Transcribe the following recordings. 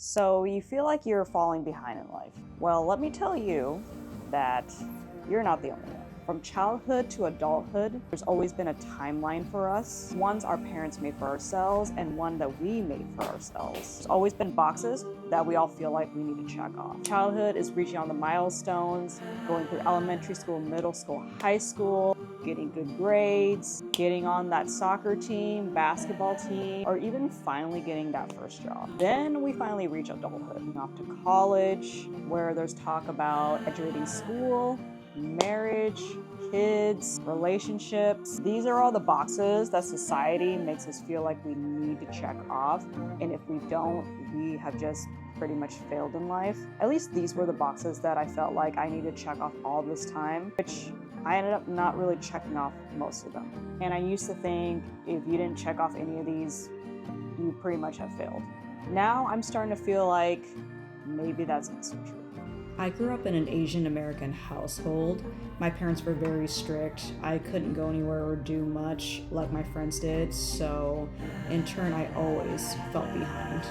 So you feel like you're falling behind in life. Well, let me tell you that you're not the only one. From childhood to adulthood, there's always been a timeline for us. One's our parents made for ourselves and one that we made for ourselves. There's always been boxes that we all feel like we need to check off. Childhood is reaching on the milestones, going through elementary school, middle school, high school, getting good grades, getting on that soccer team, basketball team, or even finally getting that first job. Then we finally reach adulthood, off to college, where there's talk about graduating school, marriage, kids, relationships. These are all the boxes that society makes us feel like we need to check off. And if we don't, we have just pretty much failed in life. At least these were the boxes that I felt like I needed to check off all this time, which I ended up not really checking off most of them. And I used to think if you didn't check off any of these, you pretty much have failed. Now I'm starting to feel like maybe that's not so true. I grew up in an Asian American household. My parents were very strict. I couldn't go anywhere or do much like my friends did, so in turn I always felt behind.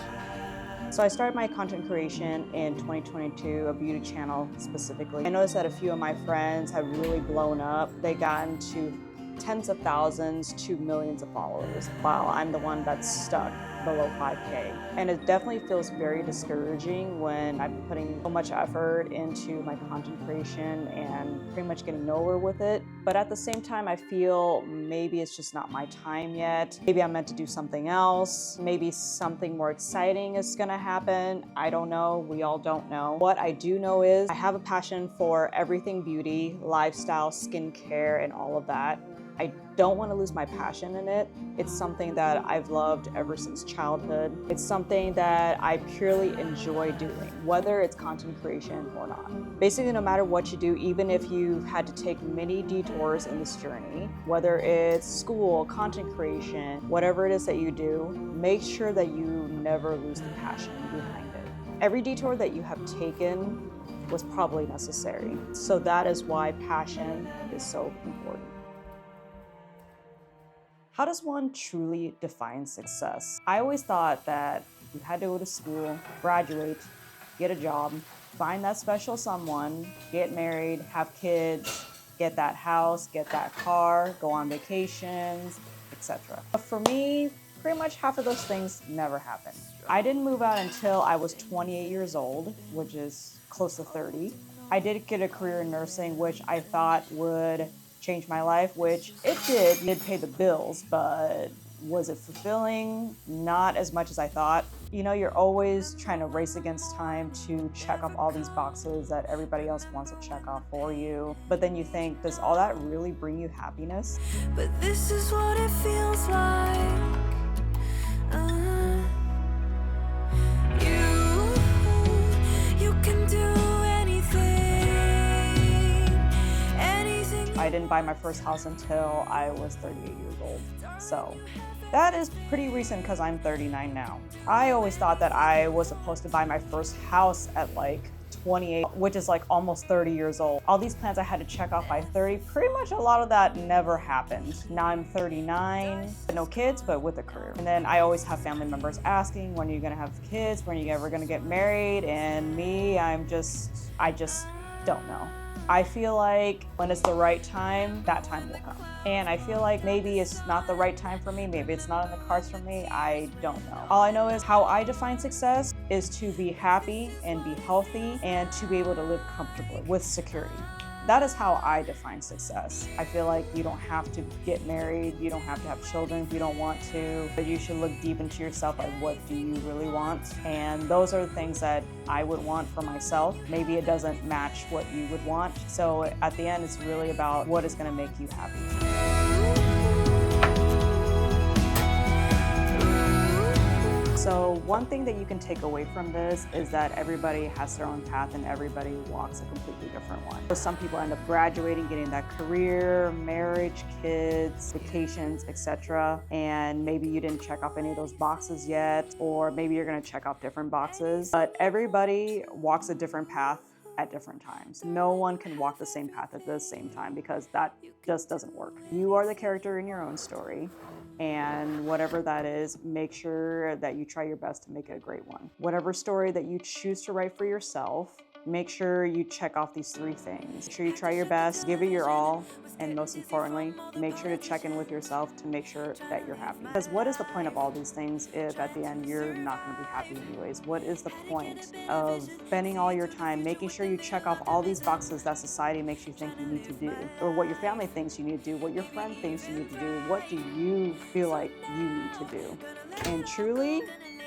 So I started my content creation in 2022, a beauty channel specifically. I noticed that a few of my friends have really blown up. They got into tens of thousands to millions of followers, while I'm the one that's stuck below 5K. And it definitely feels very discouraging when I'm putting so much effort into my content creation and pretty much getting nowhere with it. But at the same time, I feel maybe it's just not my time yet. Maybe I'm meant to do something else. Maybe something more exciting is gonna happen. I don't know, we all don't know. What I do know is I have a passion for everything beauty, lifestyle, skincare, and all of that. I don't want to lose my passion in it. It's something that I've loved ever since childhood. It's something that I purely enjoy doing, whether it's content creation or not. Basically, no matter what you do, even if you've had to take many detours in this journey, whether it's school, content creation, whatever it is that you do, make sure that you never lose the passion behind it. Every detour that you have taken was probably necessary. So that is why passion is so important. How does one truly define success? I always thought that you had to go to school, graduate, get a job, find that special someone, get married, have kids, get that house, get that car, go on vacations, etc. But for me, pretty much half of those things never happened. I didn't move out until I was 28 years old, which is close to 30. I did get a career in nursing, which I thought would change my life, which it did. It did pay the bills, but was it fulfilling? Not as much as I thought. You know, you're always trying to race against time to check off all these boxes that everybody else wants to check off for you. But then you think, does all that really bring you happiness? But this is what it feels like. You can do I didn't buy my first house until I was 38 years old. So that is pretty recent because I'm 39 now. I always thought that I was supposed to buy my first house at like 28, which is like almost 30 years old. All these plans I had to check off by 30, pretty much a lot of that never happened. Now I'm 39, no kids, but with a career. And then I always have family members asking, when are you gonna have kids? When are you ever gonna get married? And me, I just don't know. I feel like when it's the right time, that time will come. And I feel like maybe it's not the right time for me, maybe it's not in the cards for me, I don't know. All I know is how I define success is to be happy and be healthy and to be able to live comfortably with security. That is how I define success. I feel like you don't have to get married, you don't have to have children if you don't want to, but you should look deep into yourself, like what do you really want? And those are the things that I would want for myself. Maybe it doesn't match what you would want. So at the end, it's really about what is gonna make you happy. So one thing that you can take away from this is that everybody has their own path and everybody walks a completely different one. So some people end up graduating, getting that career, marriage, kids, vacations, etc. And maybe you didn't check off any of those boxes yet, or maybe you're gonna check off different boxes. But everybody walks a different path at different times. No one can walk the same path at the same time because that just doesn't work. You are the character in your own story. And whatever that is, make sure that you try your best to make it a great one. Whatever story that you choose to write for yourself, make sure you check off these 3 things. Make sure you try your best, give it your all, and most importantly, make sure to check in with yourself to make sure that you're happy. Because what is the point of all these things if at the end you're not going to be happy anyways? What is the point of spending all your time making sure you check off all these boxes that society makes you think you need to do, or what your family thinks you need to do, what your friend thinks you need to do? What do you feel like you need to do? And truly,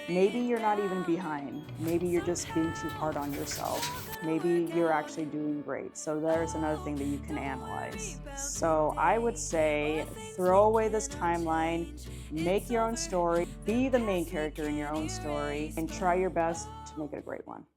maybe you're not even behind. Maybe you're just being too hard on yourself. Maybe you're actually doing great. So there's another thing that you can analyze. So I would say throw away this timeline, make your own story, be the main character in your own story, and try your best to make it a great one.